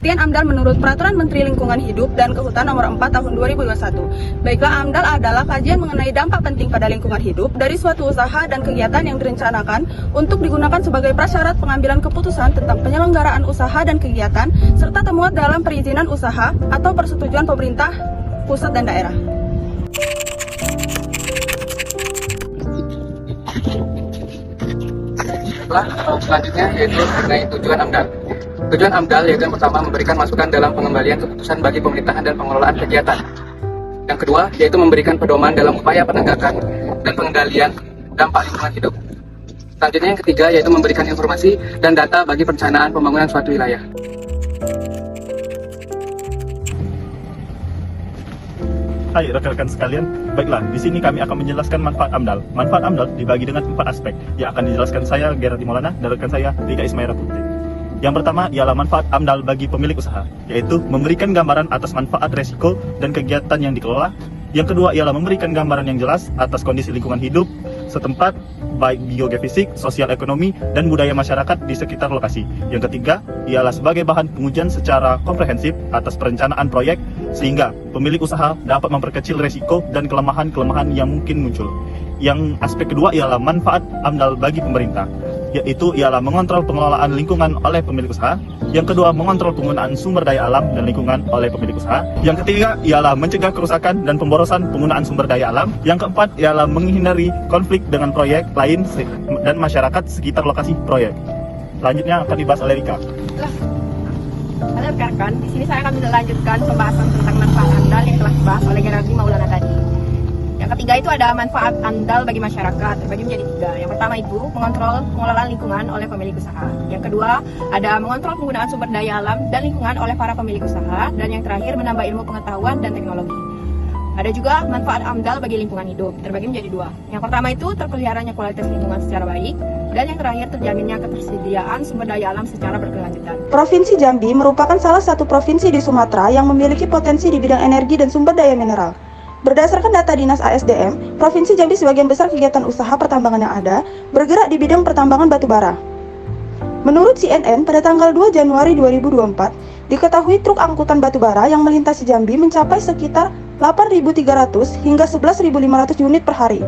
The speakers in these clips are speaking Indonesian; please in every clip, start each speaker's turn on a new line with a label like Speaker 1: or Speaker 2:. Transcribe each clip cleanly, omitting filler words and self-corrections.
Speaker 1: pengertian AMDAL menurut Peraturan Menteri Lingkungan Hidup dan Kehutanan Nomor 4 Tahun 2021. Baiklah, AMDAL adalah kajian mengenai dampak penting pada lingkungan hidup dari suatu usaha dan kegiatan yang direncanakan untuk digunakan sebagai prasyarat pengambilan keputusan tentang penyelenggaraan usaha dan kegiatan serta termuat dalam perizinan usaha atau persetujuan pemerintah pusat dan daerah.
Speaker 2: Selanjutnya yaitu mengenai tujuan AMDAL. Tujuan AMDAL yaitu yang pertama memberikan masukan dalam pengembalian keputusan bagi pemerintahan dan pengelolaan kegiatan. Yang kedua yaitu memberikan pedoman dalam upaya penegakan dan pengendalian dampak lingkungan hidup. Selanjutnya yang ketiga yaitu memberikan informasi dan data bagi perencanaan pembangunan suatu wilayah.
Speaker 3: Hai rekan-rekan sekalian, baiklah, di sini kami akan menjelaskan manfaat AMDAL. Manfaat AMDAL dibagi dengan 4 aspek yang akan dijelaskan saya, Gerard Maulana, dan rekan saya, Rika Ismaira Putri. Yang pertama ialah manfaat AMDAL bagi pemilik usaha, yaitu memberikan gambaran atas manfaat resiko dan kegiatan yang dikelola. Yang kedua ialah memberikan gambaran yang jelas atas kondisi lingkungan hidup setempat, baik biogeofisik, sosial ekonomi, dan budaya masyarakat di sekitar lokasi. Yang ketiga ialah sebagai bahan pengujian secara komprehensif atas perencanaan proyek, sehingga pemilik usaha dapat memperkecil resiko dan kelemahan-kelemahan yang mungkin muncul. Yang aspek kedua ialah manfaat AMDAL bagi pemerintah, yaitu ialah mengontrol pengelolaan lingkungan oleh pemilik usaha. Yang kedua, mengontrol penggunaan sumber daya alam dan lingkungan oleh pemilik usaha. Yang ketiga ialah mencegah kerusakan dan pemborosan penggunaan sumber daya alam. Yang keempat ialah menghindari konflik dengan proyek lain dan masyarakat sekitar lokasi proyek. Selanjutnya akan dibahas oleh Rika.
Speaker 4: Halo rekan-rekan, di sini saya akan melanjutkan pembahasan tentang manfaat AMDAL yang telah dibahas oleh Gerard Maulana tadi. Yang ketiga itu ada manfaat AMDAL bagi masyarakat, terbagi menjadi 3. Yang pertama itu mengontrol pengelolaan lingkungan oleh pemilik usaha. Yang kedua ada mengontrol penggunaan sumber daya alam dan lingkungan oleh para pemilik usaha. Dan yang terakhir menambah ilmu pengetahuan dan teknologi. Ada juga manfaat AMDAL bagi lingkungan hidup, terbagi menjadi 2. Yang pertama itu terpeliharanya kualitas lingkungan secara baik. Dan yang terakhir terjaminnya ketersediaan sumber daya alam secara berkelanjutan.
Speaker 1: Provinsi Jambi merupakan salah satu provinsi di Sumatera yang memiliki potensi di bidang energi dan sumber daya mineral. Berdasarkan data Dinas ASDM, Provinsi Jambi sebagian besar kegiatan usaha pertambangan yang ada bergerak di bidang pertambangan batu bara. Menurut CNN, pada tanggal 2 Januari 2024, diketahui truk angkutan batu bara yang melintasi Jambi mencapai sekitar 8.300 hingga 11.500 unit per hari.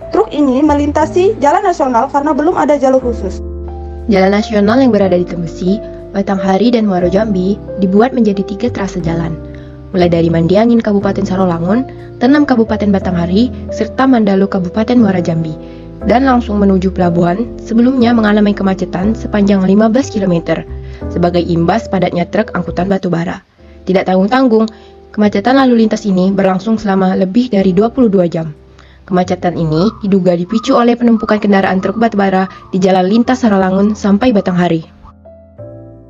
Speaker 1: Truk ini melintasi jalan nasional karena belum ada jalur khusus.
Speaker 5: Jalan nasional yang berada di Tembesi, Batanghari, dan Muaro Jambi dibuat menjadi 3 trase jalan, mulai dari Mandiangin Kabupaten Sarolangun, Tenam Kabupaten Batanghari, serta Mandalu Kabupaten Muara Jambi, dan langsung menuju pelabuhan sebelumnya mengalami kemacetan sepanjang 15 km sebagai imbas padatnya truk angkutan batu bara. Tidak tanggung-tanggung, kemacetan lalu lintas ini berlangsung selama lebih dari 22 jam. Kemacetan ini diduga dipicu oleh penumpukan kendaraan truk batubara di jalan lintas Sarolangun sampai Batanghari.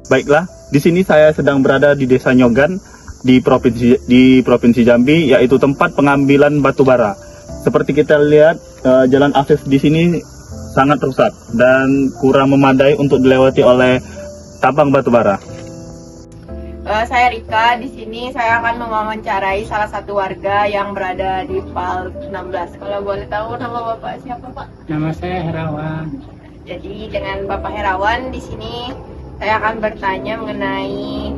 Speaker 3: Baiklah, di sini saya sedang berada di Desa Nyogan di Provinsi Jambi, yaitu tempat pengambilan batubara. Seperti kita lihat, jalan akses di sini sangat rusak dan kurang memadai untuk dilewati oleh tambang batubara.
Speaker 4: Saya Rika, di sini saya akan mewawancarai salah satu warga yang berada di PAL 16. Kalau boleh tahu nama Bapak siapa, Pak?
Speaker 6: Nama saya Herawan.
Speaker 4: Jadi dengan Bapak Herawan di sini saya akan bertanya mengenai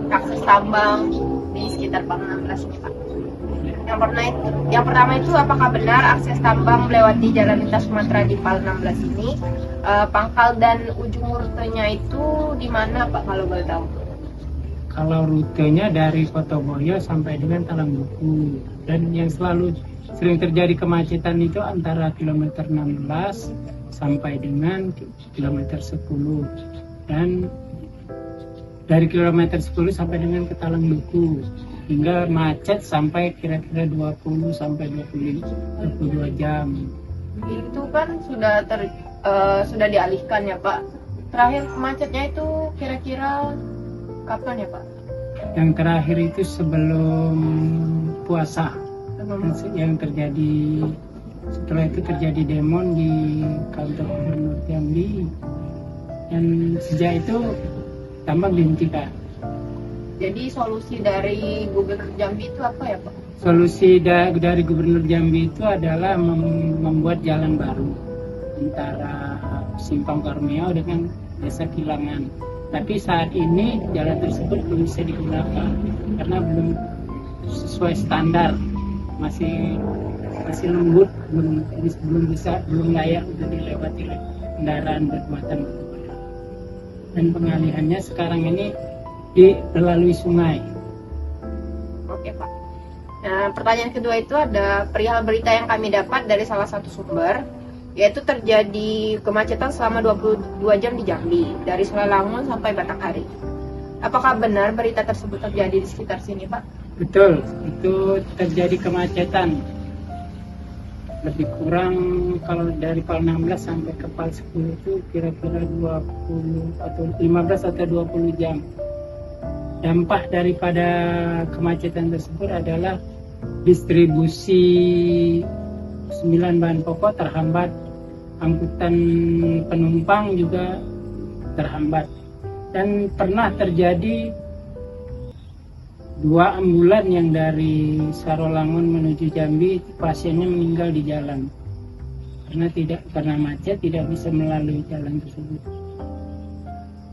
Speaker 4: akses tambang di sekitar PAL 16 ini, Pak. Yang pertama itu apakah benar akses tambang melewati jalan lintas Sumatera di PAL 16 ini? Pangkal dan ujung rutenya itu di mana, Pak, kalau boleh tahu?
Speaker 6: Kalau rutenya dari Kotoboyo sampai dengan Talangbuku, dan yang selalu sering terjadi kemacetan itu antara kilometer 16 sampai dengan kilometer 10, dan dari kilometer 10 sampai dengan ke Talangbuku hingga macet sampai kira-kira 20 sampai 22 jam.
Speaker 4: Itu kan sudah dialihkan ya, Pak. Terakhir macetnya itu kira-kira kapan ya, Pak?
Speaker 6: Yang terakhir itu sebelum puasa, yang terjadi. Setelah itu terjadi demo di kantor Gubernur Jambi, dan sejak itu tambang dihentikan.
Speaker 4: Jadi solusi dari Gubernur Jambi itu apa ya, Pak?
Speaker 6: Solusi dari Gubernur Jambi itu adalah membuat jalan baru antara Simpang Karmeo dengan Desa Kilangan. Tapi saat ini jalan tersebut belum bisa digunakan karena belum sesuai standar, masih lembut, belum layak untuk dilewati oleh kendaraan bermuatan batu bara. Dan pengalihannya sekarang ini melalui sungai.
Speaker 4: Oke Pak. Nah, pertanyaan kedua itu ada perihal berita yang kami dapat dari salah satu sumber, yaitu terjadi kemacetan selama 22 jam di Jambi, dari Sulalangun sampai Batanghari. Apakah benar berita tersebut terjadi di sekitar sini, Pak?
Speaker 6: Betul, itu terjadi kemacetan. Lebih kurang kalau dari Pal 16 sampai ke Pal 10 itu kira-kira 20 atau 15 atau 20 jam. Dampak daripada kemacetan tersebut adalah distribusi 9 bahan pokok terhambat, angkutan penumpang juga terhambat, dan pernah terjadi 2 ambulan yang dari Sarolangun menuju Jambi, pasiennya meninggal di jalan karena macet, tidak bisa melalui jalan tersebut.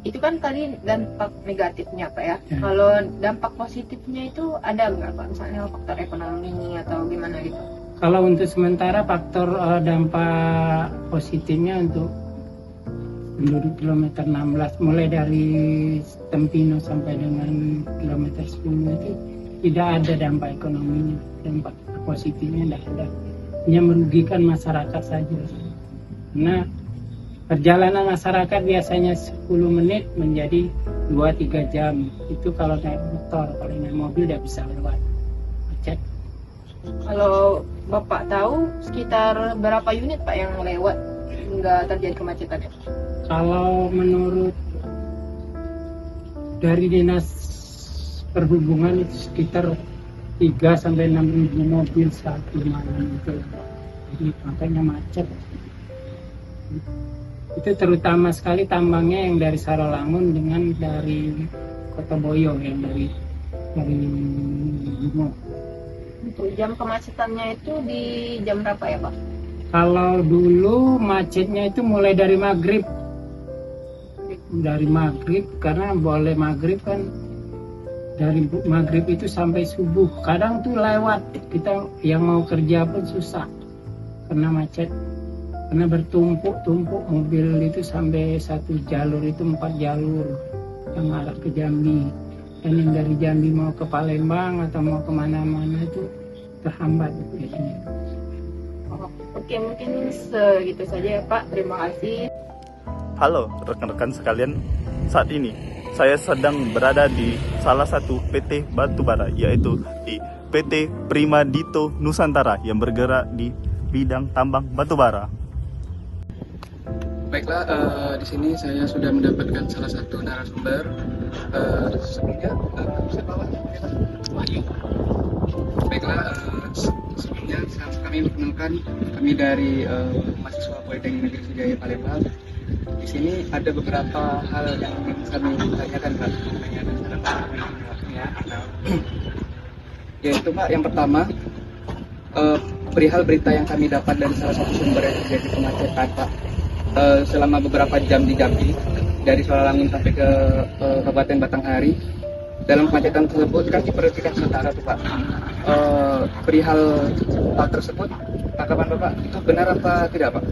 Speaker 4: Itu kan tadi dampak negatifnya Pak ya.
Speaker 6: Ya.
Speaker 4: Kalau dampak positifnya itu ada nggak Pak? Misalnya faktor ekonomi atau gimana gitu?
Speaker 6: Kalau untuk sementara faktor dampak positifnya untuk penduduk kilometer 16 mulai dari Tempino sampai dengan kilometer 10 itu tidak ada dampak ekonominya, dampak positifnya tidak ada, hanya merugikan masyarakat saja. Karena perjalanan masyarakat biasanya 10 menit menjadi 2-3 jam, itu kalau naik motor, kalau naik mobil tidak bisa lewat macet.
Speaker 4: Kalau Bapak tahu sekitar berapa unit Pak yang lewat hingga terjadi kemacetan ya?
Speaker 6: Kalau menurut dari Dinas Perhubungan itu sekitar 3-6 ribu mobil satu malam itu. Jadi makanya macet. Itu terutama sekali tambangnya yang dari Sarolangun dengan dari Kota Boyo, yang dari Bimo.
Speaker 4: Untuk jam kemacetannya itu di jam berapa ya Pak?
Speaker 6: Kalau dulu macetnya itu mulai dari maghrib, karena boleh maghrib kan, dari maghrib itu sampai subuh. Kadang tuh lewat, kita yang mau kerja pun susah karena macet, karena bertumpuk mobil itu sampai satu jalur itu 4 jalur yang arah ke Jambi, dan yang dari Jambi mau ke Palembang atau mau kemana-mana itu terhambat biasanya.
Speaker 4: Oke, mungkin segitu saja ya Pak. Terima kasih.
Speaker 3: Halo rekan-rekan sekalian, saat ini saya sedang berada di salah satu PT batubara, yaitu di PT Prima Dito Nusantara yang bergerak di bidang tambang batubara.
Speaker 2: Baiklah, di sini saya sudah mendapatkan salah satu narasumber. Sebelumnya, Wahyu. Baiklah, sebelumnya kami perkenalkan, kami dari mahasiswa Politeknik Negeri Sriwijaya Palembang. Di sini ada beberapa hal yang ingin kami tanyakan Pak, yaitu Pak, yang pertama, perihal berita yang kami dapat dari salah satu sumber yang terjadi kemacetan Pak, selama beberapa jam di Jambi, dari Sulalangun sampai ke Kabupaten Batanghari. Dalam kemacetan tersebut kan diperhatikan sementara tuh Pak. Perihal hal tersebut, tanggapan Bapak itu benar apa tidak Pak?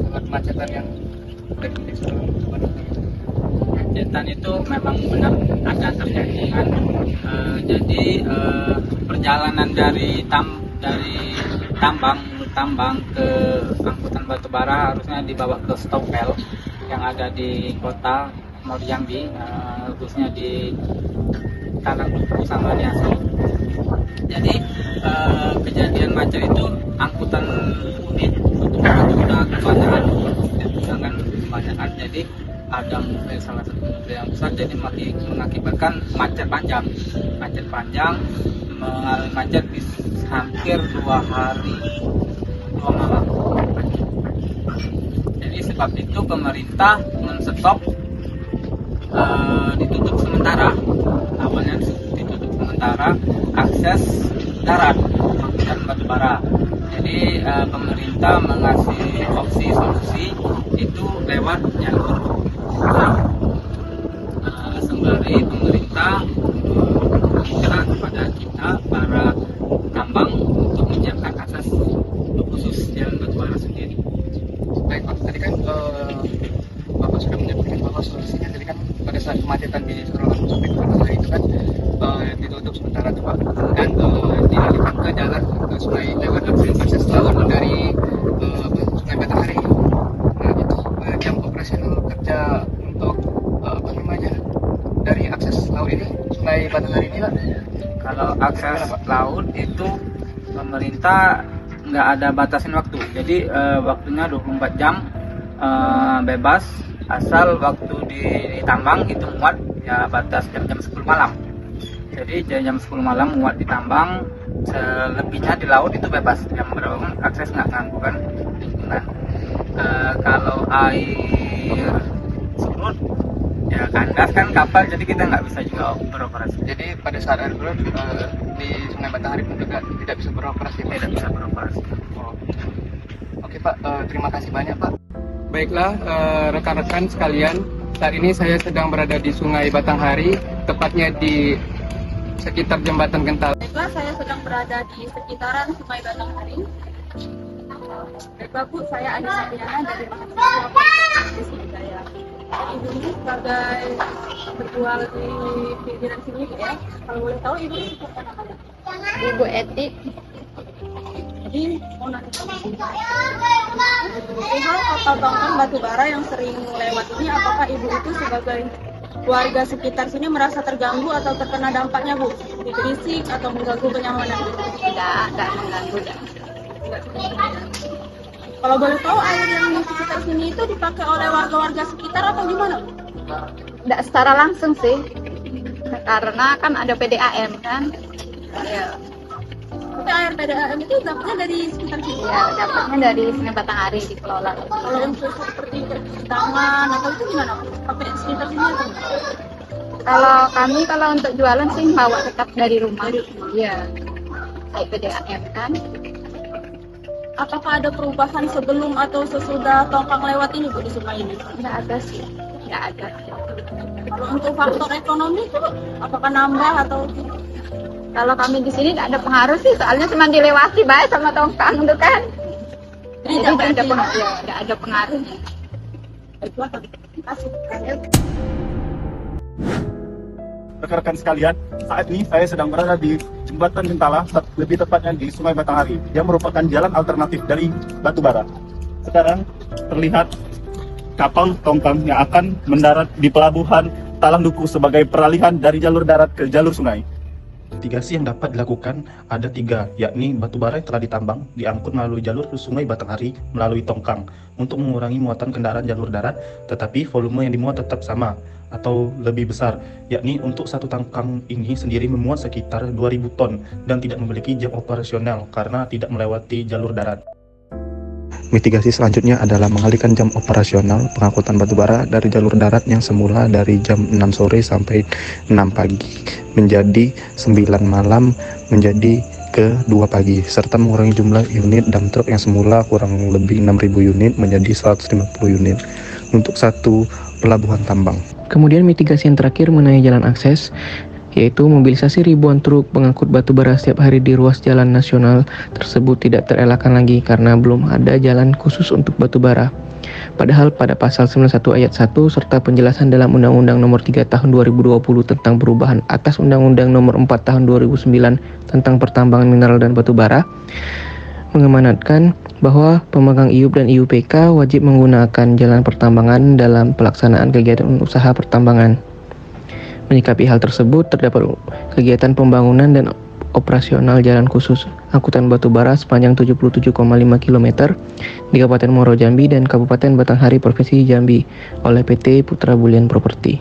Speaker 2: Kemacetan yang terjadi di
Speaker 7: kemacetan itu memang benar ada terjadi kan. Jadi perjalanan dari tambang ke angkutan batubara harusnya dibawa ke Stopel yang ada di kota Jambi, khususnya di Tanah Duku sama di Asli. Jadi kejadian macet itu angkutan unit untuk sudah kebanyakan, jadi ada mobil, salah satu mobil yang besar, jadi mengakibatkan macet panjang, mengalami macet di hampir 2 hari 2 malam. Jadi sebab itu pemerintah men-stop, ditutup sementara, awalnya ditutup sementara akses darat angkutan batubara. Jadi pemerintah mengasih opsi solusi itu lewat jalur laut.
Speaker 2: sungai lewat akses laut dari Sungai Batanghari. Nah itu jam operasional kerja untuk dari akses laut ini Sungai Batanghari ini Pak.
Speaker 7: Kalau akses laut itu pemerintah nggak ada batasin waktu, jadi waktunya 24 jam bebas, asal waktu ditambang itu muat ya batas jam 10 malam. Jadi jam 10 malam muat ditambang, selebihnya di laut itu bebas, yang berapa akses nggak ganggu kan lingkungan. Kalau air surut ya kandas kan kapal, jadi kita nggak bisa juga beroperasi.
Speaker 2: Jadi pada saat air surut di Sungai Batanghari pun juga tidak bisa beroperasi.
Speaker 7: Tidak bisa beroperasi.
Speaker 2: Oh. Oke Pak, terima kasih banyak Pak. Baiklah rekan-rekan sekalian, saat ini saya sedang berada di Sungai Batanghari, tepatnya di sekitar Jembatan Kental.
Speaker 1: Baiklah, saya sedang berada di sekitaran Sungai Batanghari. Baik Bu, saya Adi Sapiana dari mahasiswa di sini saya. Ibu ini sebagai berjual di pinggiran sini ya. Kalau boleh tahu ibu ini siapa namanya?
Speaker 4: Ibu Eti.
Speaker 1: Jadi mau nanti hal kapal tongkang batubara yang sering lewat ini, apakah ibu itu sebagai warga sekitar sini merasa terganggu atau terkena dampaknya Bu? Berisik atau mengganggu kenyamanan?
Speaker 4: Tidak mengganggu.
Speaker 1: Kalau boleh tahu air yang di sekitar sini itu dipakai oleh warga-warga sekitar atau gimana Bu?
Speaker 4: Tidak secara langsung sih, karena kan ada PDAM kan. Ya,
Speaker 1: Tapi air PDAM itu dapatnya dari sekitar sini?
Speaker 4: ya dapatnya dari Sungai Batanghari dikelola.
Speaker 1: Kalau untuk seperti tangan atau itu gimana? Pakai sekitar sini atau enggak?
Speaker 4: Kalau untuk jualan sih bawa tetap dari rumah. Iya. Kayak PDAM kan.
Speaker 1: Apakah ada perubahan sebelum atau sesudah tongkang lewat ini Bu di sungai ini?
Speaker 4: Tidak ada sih. Tidak ada.
Speaker 1: Kalau untuk faktor ekonomi itu apakah nambah atau
Speaker 4: Kalau kami di sini tidak ada pengaruh sih, soalnya cuma dilewati baik sama tongkang itu kan. Jadi tidak ada pengaruh. Tidak ada pengaruhnya.
Speaker 1: Baiklah, terima kasih.
Speaker 3: Rekan-rekan sekalian, saat ini saya sedang berada di Jembatan Gentala, lebih tepatnya di Sungai Batanghari, yang merupakan jalan alternatif dari batubara. Sekarang terlihat kapal tongkang yang akan mendarat di pelabuhan Talang Duku sebagai peralihan dari jalur darat ke jalur sungai. Mitigasi yang dapat dilakukan ada 3, yakni batubara yang telah ditambang diangkut melalui jalur sungai Batanghari melalui tongkang untuk mengurangi muatan kendaraan jalur darat, tetapi volume yang dimuat tetap sama atau lebih besar, yakni untuk satu tongkang ini sendiri memuat sekitar 2000 ton dan tidak memiliki jam operasional karena tidak melewati jalur darat.
Speaker 8: Mitigasi selanjutnya adalah mengalihkan jam operasional pengangkutan batubara dari jalur darat yang semula dari jam 6 sore sampai 6 pagi menjadi 9 malam menjadi ke 2 pagi, serta mengurangi jumlah unit dump truck yang semula kurang lebih 6.000 unit menjadi 150 unit untuk satu pelabuhan tambang.
Speaker 9: Kemudian mitigasi yang terakhir mengenai jalan akses, yaitu mobilisasi ribuan truk pengangkut batubara setiap hari di ruas jalan nasional tersebut tidak terelakkan lagi karena belum ada jalan khusus untuk batubara. Padahal pada pasal 91 ayat 1 serta penjelasan dalam Undang-Undang Nomor 3 Tahun 2020 tentang perubahan atas Undang-Undang Nomor 4 Tahun 2009 tentang pertambangan mineral dan batubara mengamanatkan bahwa pemegang IUP dan IUPK wajib menggunakan jalan pertambangan dalam pelaksanaan kegiatan usaha pertambangan. Menyikapi hal tersebut, terdapat kegiatan pembangunan dan operasional jalan khusus angkutan batubara sepanjang 77,5 km di Kabupaten Muaro Jambi dan Kabupaten Batanghari Provinsi Jambi oleh PT Putra Bulian Property.